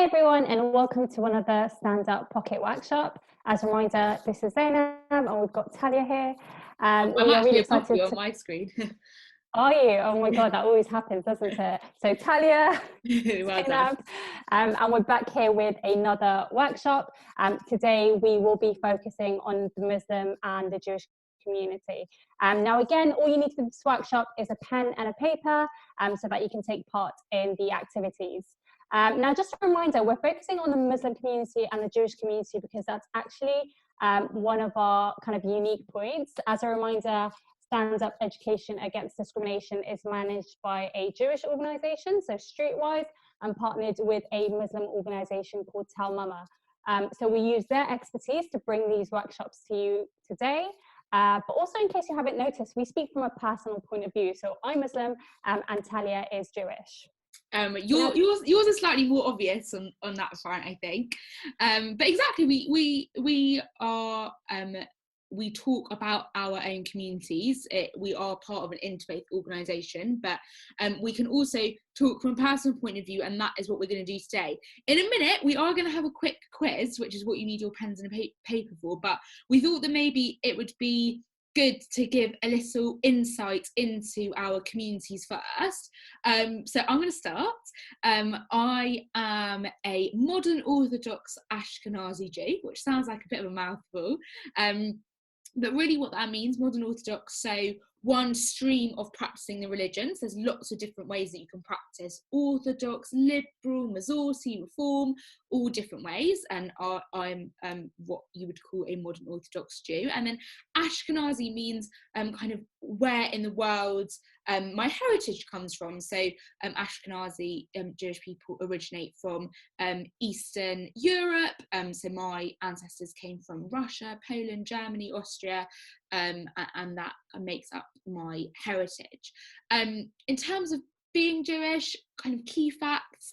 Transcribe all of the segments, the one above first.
everyone, and welcome to another Stand Up Pocket Workshop. As a reminder, this is Zaynab, and we've got Talia here. I'm We are actually really above excited you on to... my screen. Are you? Oh my God, that always happens, doesn't it? So Talia, Well done. Zaynab, and we're back here with another workshop. Today we will be focusing on the Muslim and the Jewish community. Now again, all you need for this workshop is a pen and a paper so that you can take part in the activities. Now, just a reminder, we're focusing on the Muslim community and the Jewish community because that's actually one of our kind of unique points. As a reminder, Stand Up Education Against Discrimination is managed by a Jewish organisation, so Streetwise, and partnered with a Muslim organisation called Tal Mama. So we use their expertise to bring these workshops to you today. But also, in case you haven't noticed, we speak from a personal point of view. So I'm Muslim and Talia is Jewish. Yours is slightly more obvious on that front, I think. But exactly, we are we talk about our own communities. We are part of an interfaith organisation, but we can also talk from a personal point of view, and that is what we're going to do today. In a minute, we are going to have a quick quiz, which is what you need your pens and a paper for. But we thought that maybe it would be good to give a little insight into our communities first. So I'm going to start. I am a modern Orthodox Ashkenazi Jew, which sounds like a bit of a mouthful. But really what that means, modern Orthodox, so one stream of practicing the religions. There's lots of different ways that you can practice: Orthodox, Liberal, Masorti, Reform, all different ways. And I'm what you would call a modern Orthodox Jew. And then Ashkenazi means kind of where in the world my heritage comes from. So Ashkenazi Jewish people originate from Eastern Europe. So my ancestors came from Russia, Poland, Germany, Austria, and that makes up my heritage. In terms of being Jewish, kind of key facts,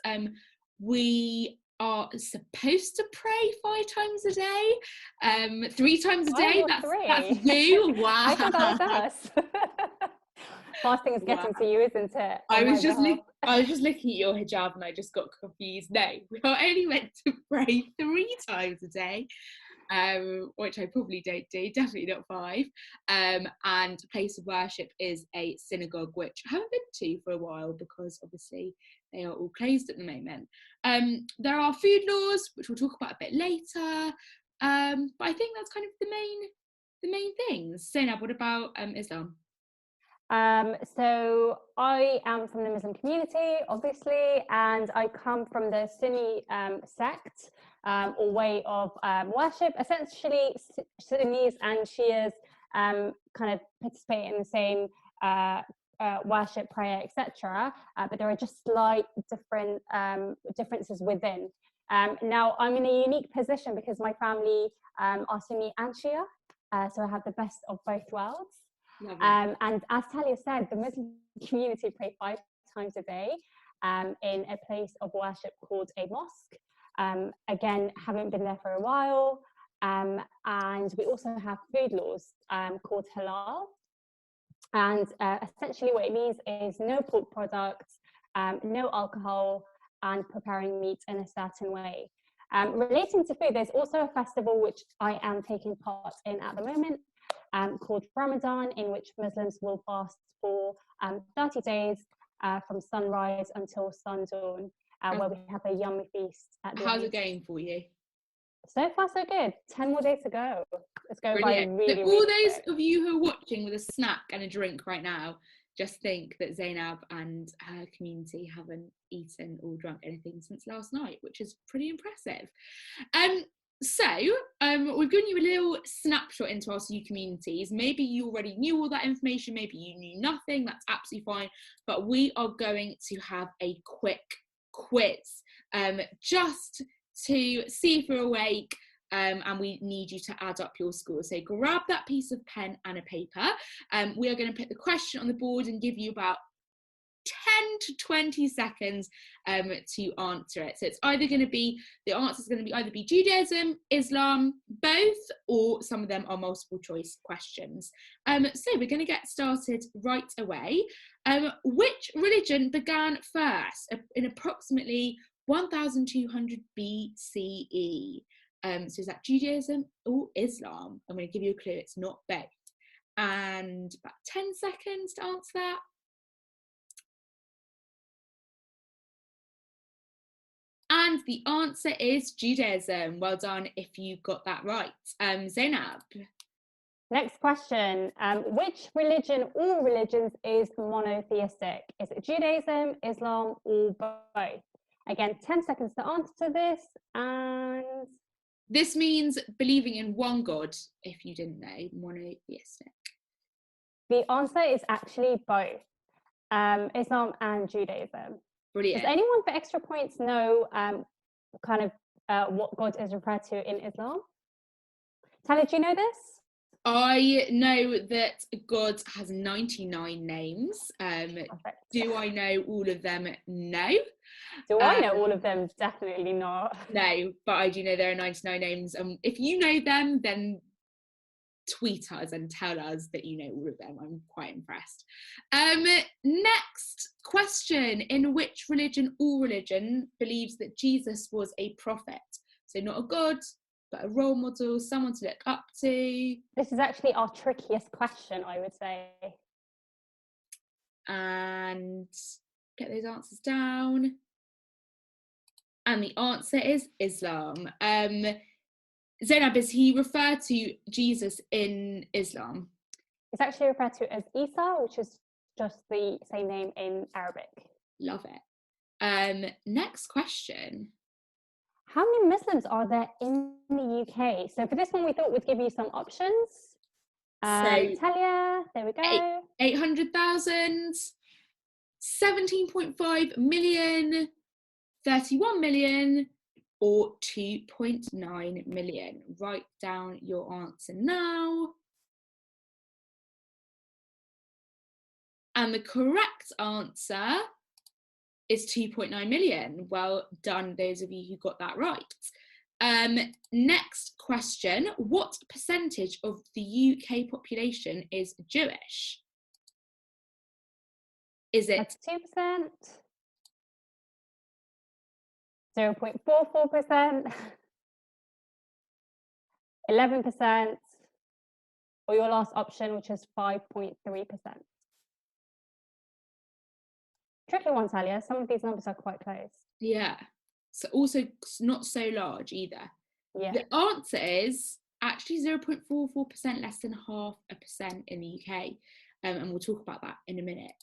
we are supposed to pray 5 times a day, 3 times a day. That's you. Wow. I thought that was us. Fasting is getting to you, isn't it? I was just looking at your hijab and I just got confused. No, we are only meant to pray 3 times a day, which I probably don't do, definitely not 5. And place of worship is a synagogue, which I haven't been to for a while because obviously they are all closed at the moment. There are food laws, which we'll talk about a bit later. But I think that's kind of the main things. Zaynab, what about Islam? So I am from the Muslim community, obviously, and I come from the Sunni sect or way of worship. Essentially, Sunnis and Shias kind of participate in the same worship, prayer, etc. But there are just slight differences within. Now, I'm in a unique position because my family are Sunni and Shia, so I have the best of both worlds. And as Talia said, the Muslim community pray 5 times a day in a place of worship called a mosque. Again, haven't been there for a while. And we also have food laws called halal. And essentially what it means is no pork products, no alcohol, and preparing meat in a certain way. Relating to food, there's also a festival which I am taking part in at the moment, called Ramadan, in which Muslims will fast for 30 days from sunrise until sundown, where we have a yummy feast at the How's end. it going for you? So far, so good. 10 more days to go. It's going Brilliant. by really, so really all those quick. of you who are watching with a snack and a drink right now, just think that Zaynab and her community haven't eaten or drunk anything since last night, which is pretty impressive. So we've given you a little snapshot into our CU communities. Maybe you already knew all that information, maybe you knew nothing, that's absolutely fine. But we are going to have a quick quiz just to see if you're awake. And we need you to add up your scores. So grab that piece of pen and a paper. We are going to put the question on the board and give you about 10 to 20 seconds to answer it. So it's either going to be, the answer is going to be either be Judaism, Islam, both, or some of them are multiple choice questions. So we're going to get started right away. Which religion began first in approximately 1200 BCE. So is that Judaism or Islam? I'm going to give you a clue, it's not both. And about 10 seconds to answer that. And the answer is Judaism. Well done if you got that right. Zaynab. Next question. Which religion, all religions, is monotheistic? Is it Judaism, Islam, or both? Again, 10 seconds to answer this. And this means believing in one God, if you didn't know, monotheistic. The answer is actually both, Islam and Judaism. Brilliant. Does anyone for extra points know what God is referred to in Islam? Talia, do you know this? I know that God has 99 names. Do I know all of them? No. Do I know all of them? Definitely not. No, but I do know there are 99 names. If you know them, then tweet us and tell us that you know all of them. I'm quite impressed. Next question. In which religion, all religion, believes that Jesus was a prophet? So not a god, but a role model, someone to look up to. This is actually our trickiest question, I would say. And get those answers down. And the answer is Islam. Zaynab, is he referred to Jesus in Islam? It's actually referred to as Isa, which is just the same name in Arabic. Love it. Next question. How many Muslims are there in the UK? So for this one, we thought we'd give you some options. Talia, there we go. 800,000, 17.5 million, 31 million, or 2.9 million. Write down your answer now. And the correct answer is 2.9 million. Well done, those of you who got that right. Next question. What percentage of the UK population is Jewish? Is it 2%? 0.44%? 11%? Or your last option, which is 5.3%? Tricky one, Talia. Some of these numbers are quite close. Yeah. So also not so large either. Yeah. The answer is actually 0.44%, less than 0.5% in the UK. And we'll talk about that in a minute.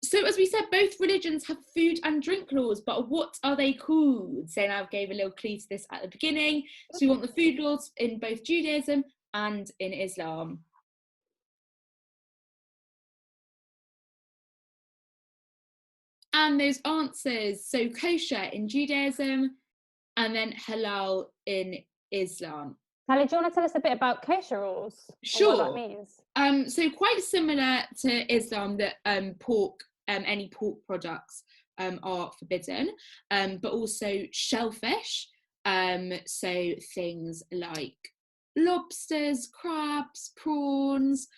So as we said, both religions have food and drink laws, but what are they called? Zaynab gave a little clue to this at the beginning. So we want the food laws in both Judaism and in Islam. And those answers, so kosher in Judaism and then halal in Islam. Talia, do you want to tell us a bit about kosher rules? Sure. What that means? So quite similar to Islam, that any pork products are forbidden, but also shellfish, so things like lobsters, crabs, prawns,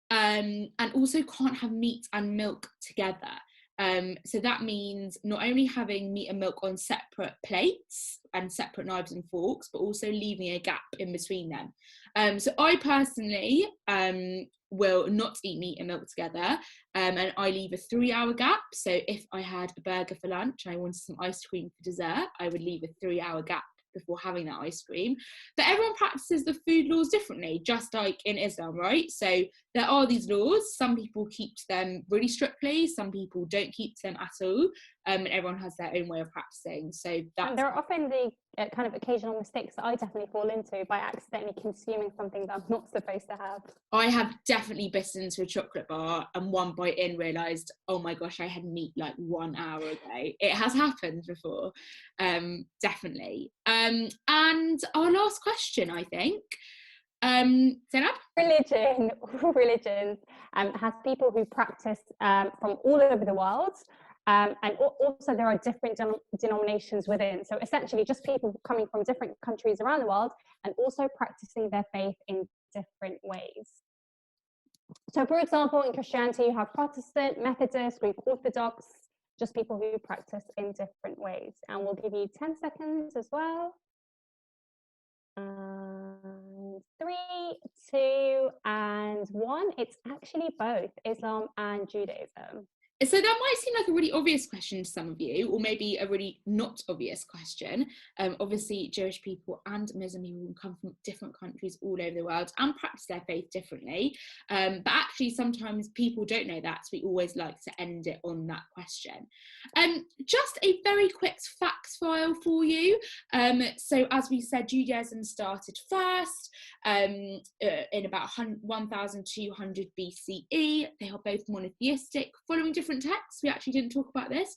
and also can't have meat and milk together. So that means not only having meat and milk on separate plates and separate knives and forks, but also leaving a gap in between them. So I personally will not eat meat and milk together, and I leave a 3-hour gap. So if I had a burger for lunch and I wanted some ice cream for dessert, I would leave a 3-hour gap before having that ice cream. But everyone practices the food laws differently, just like in Islam, right? So there are these laws. Some people keep them really strictly, some people don't keep them at all, and everyone has their own way of practicing. So that's... And there are often the kind of occasional mistakes that I definitely fall into by accidentally consuming something that I'm not supposed to have. I have definitely bitten into a chocolate bar and one bite in realised, oh my gosh, I had meat like 1 hour ago. It has happened before, definitely. And our last question, I think, Zaynab? All religions has people who practice from all over the world. And also there are different denominations within. So essentially just people coming from different countries around the world and also practicing their faith in different ways. So for example, in Christianity, you have Protestant, Methodist, Greek Orthodox, just people who practice in different ways. And we'll give you 10 seconds as well. 3, 2, and 1. It's actually both Islam and Judaism. So that might seem like a really obvious question to some of you, or maybe a really not obvious question. Obviously, Jewish people and Muslim people come from different countries all over the world and practice their faith differently. But actually, sometimes people don't know that, so we always like to end it on that question. Just a very quick facts file for you. So as we said, Judaism started first in about 1200 BCE. They are both monotheistic, following different texts. We actually didn't talk about this.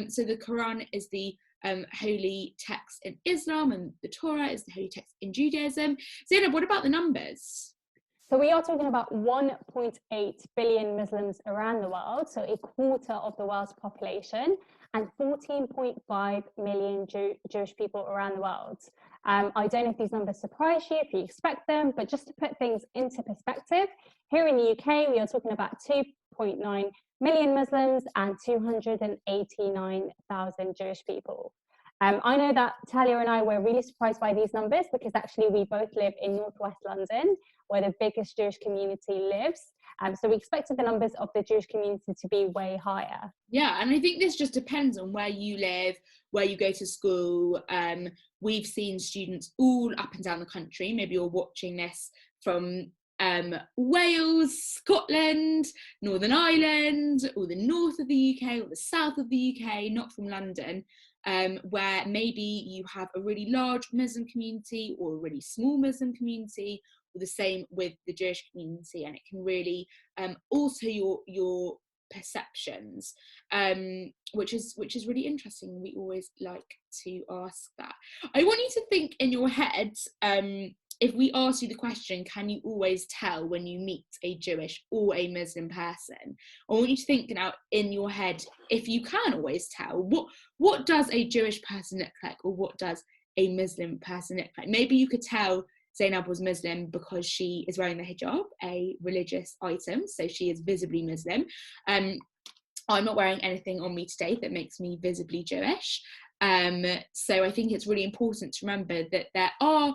So the Quran is the holy text in Islam, and the Torah is the holy text in Judaism. Zaynab, what about the numbers? So we are talking about 1.8 billion Muslims around the world, so a quarter of the world's population, and 14.5 million Jewish people around the world. I don't know if these numbers surprise you, if you expect them, but just to put things into perspective, here in the UK, we are talking about 2.9 million Muslims and 289,000 Jewish people. I know that Talia and I were really surprised by these numbers because actually we both live in northwest London, where the biggest Jewish community lives. So we expected the numbers of the Jewish community to be way higher. Yeah, and I think this just depends on where you live, where you go to school. We've seen students all up and down the country. Maybe you're watching this from Wales, Scotland, Northern Ireland, or the north of the UK, or the south of the UK, not from London, where maybe you have a really large Muslim community or a really small Muslim community, or the same with the Jewish community, and it can really alter your perceptions, which is really interesting. We always like to ask that. I want you to think in your head, if we ask you the question, can you always tell when you meet a Jewish or a Muslim person? I want you to think now in your head, if you can always tell, what does a Jewish person look like, or what does a Muslim person look like? Maybe you could tell Zaynab was Muslim because she is wearing the hijab, a religious item, so she is visibly Muslim. I'm not wearing anything on me today that makes me visibly Jewish. So I think it's really important to remember that there are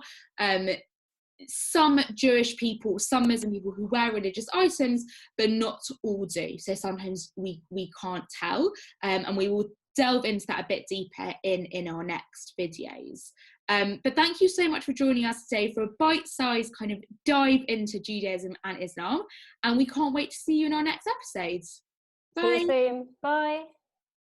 some Jewish people, some Muslim people who wear religious items, but not all do. So sometimes we can't tell, and we will delve into that a bit deeper in our next videos. But thank you so much for joining us today for a bite-sized kind of dive into Judaism and Islam, and we can't wait to see you in our next episodes. Bye. See you soon. Bye.